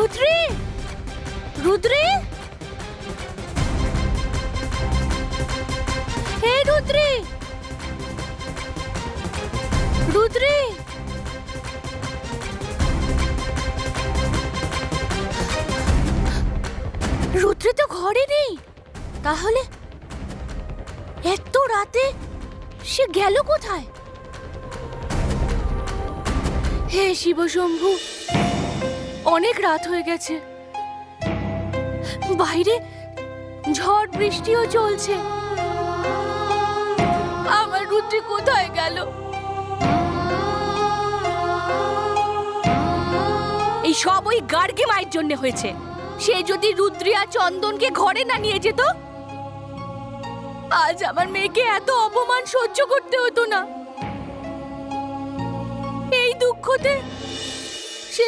Rodri, Rodri, হে Rodri, Rodri, Rodri তো ঘরে নেই। তাহলে এত রাতে সে গেল কোথায়? হে শিব শম্ভু, অনেক রাত হয়ে গেছে, বাইরে ঝড় বৃষ্টিও চলছে। আমার রুদ্রি কোথায় গেল? এই সব ওই গার্গী মায়ের জন্য হয়েছে। সে যদি রুদ্রি আর চন্দনকে ঘরে না নিয়ে যেত, আজ আমার মেয়েকে এত অপমান সহ্য করতে হতো না। এই দুঃখতে সে